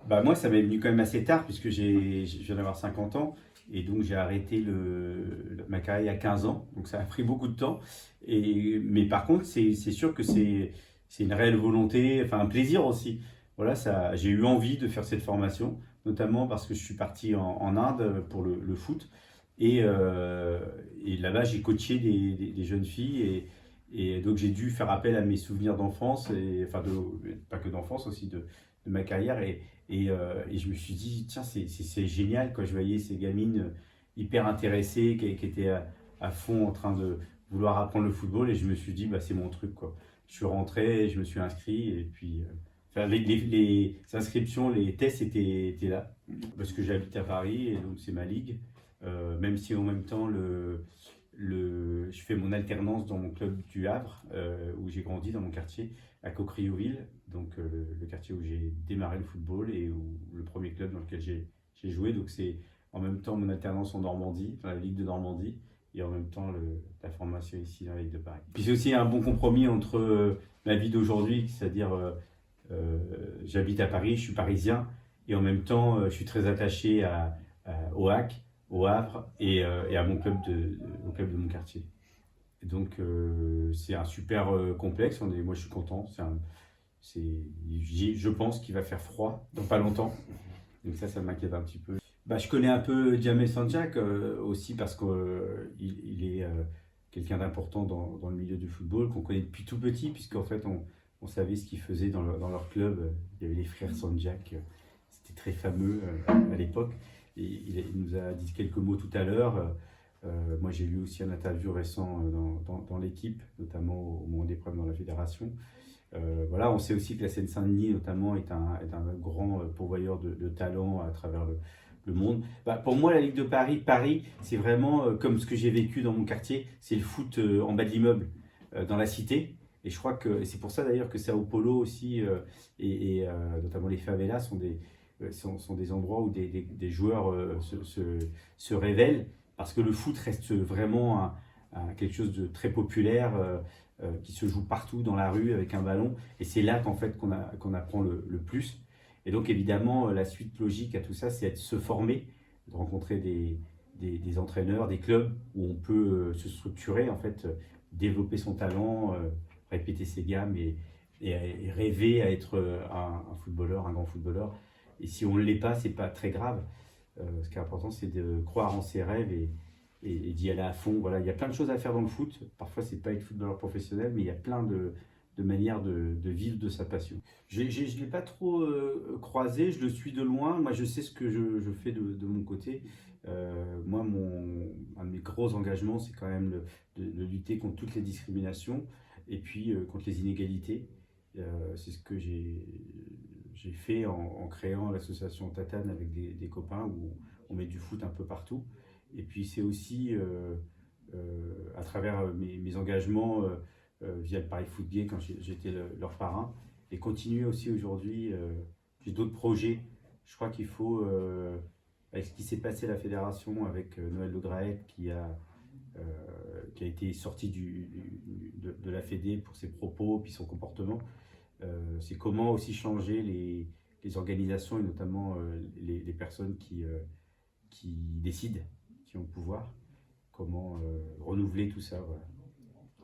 Bah moi, ça m'est venu quand même assez tard, puisque je viens d'avoir 50 ans, et donc j'ai arrêté ma carrière il y a 15 ans, donc ça a pris beaucoup de temps. Mais par contre, c'est sûr que c'est une réelle volonté, enfin un plaisir aussi. Voilà, j'ai eu envie de faire cette formation, notamment parce que je suis parti en Inde pour le foot, et, euh, et là-bas j'ai coaché des jeunes filles, et donc j'ai dû faire appel à mes souvenirs d'enfance, et enfin pas que d'enfance, aussi de ma carrière. Et je me suis dit, tiens, c'est génial quand je voyais ces gamines hyper intéressées, qui étaient à fond en train de vouloir apprendre le football. Et je me suis dit, bah, c'est mon truc, quoi. Je suis rentré, je me suis inscrit. Et puis, enfin, les inscriptions, les tests étaient là. Parce que j'habite à Paris, et donc c'est ma ligue. Même si en même temps, je fais mon alternance dans mon club du Havre, où j'ai grandi, dans mon quartier, à Cocrioville, donc le quartier où j'ai démarré le football, et le premier club dans lequel j'ai joué. Donc c'est en même temps mon alternance en Normandie, dans la Ligue de Normandie, et en même temps la formation ici dans la Ligue de Paris. Puis c'est aussi un bon compromis entre ma vie d'aujourd'hui, c'est-à-dire j'habite à Paris, je suis parisien, et en même temps je suis très attaché au HAC, au Havre, et à au club de mon quartier. Et donc c'est un super complexe. Moi je suis content. Je pense qu'il va faire froid dans pas longtemps. Donc ça m'inquiète un petit peu. Bah, je connais un peu Jamel Sanjak aussi, parce qu'il est quelqu'un d'important dans le milieu du football, qu'on connaît depuis tout petit, puisqu'en fait on savait ce qu'il faisait dans leur club. Il y avait les frères Sanjak, c'était très fameux à l'époque. Et il nous a dit quelques mots tout à l'heure. Moi, j'ai lu aussi un interview récent dans l'équipe, notamment au moment des problèmes dans la fédération. Voilà, on sait aussi que la Seine-Saint-Denis, notamment, est un grand pourvoyeur de talents à travers le monde. Bah, pour moi, la Ligue de Paris, c'est vraiment comme ce que j'ai vécu dans mon quartier, c'est le foot en bas de l'immeuble, dans la cité. Et je crois que c'est pour ça d'ailleurs que Sao Paulo aussi, notamment les favelas, sont des endroits où des joueurs se révèlent, parce que le foot reste vraiment quelque chose de très populaire, qui se joue partout dans la rue avec un ballon. Et c'est là qu'en fait qu'on apprend le plus. Et donc évidemment, la suite logique à tout ça, c'est de se former, de rencontrer des entraîneurs, des clubs où on peut se structurer, en fait, développer son talent, répéter ses gammes, et rêver à être un footballeur, un grand footballeur. Et si on ne l'est pas, c'est pas très grave. Ce qui est important, c'est de croire en ses rêves, et d'y aller à fond. Voilà, il y a plein de choses à faire dans le foot. Parfois, c'est pas être footballeur professionnel, mais il y a plein de manières de vivre de sa passion. Je ne l'ai pas trop croisé, je le suis de loin. Moi, je sais ce que je fais de mon côté. Moi, un de mes gros engagements, c'est quand même de lutter contre toutes les discriminations, et puis contre les inégalités. C'est ce que j'ai fait en créant l'association Tatane avec des copains, où on met du foot un peu partout. Et puis c'est aussi à travers mes engagements via le Paris Foot Gay, quand j'étais leur parrain, et continuer aussi aujourd'hui. J'ai d'autres projets. Je crois qu'il faut, avec ce qui s'est passé à la fédération, avec Noël Le Graët, euh, qui a été sorti de la Fédé pour ses propos puis son comportement. C'est comment aussi changer les organisations, et notamment les personnes qui décident, qui ont le pouvoir, comment renouveler tout ça. Voilà.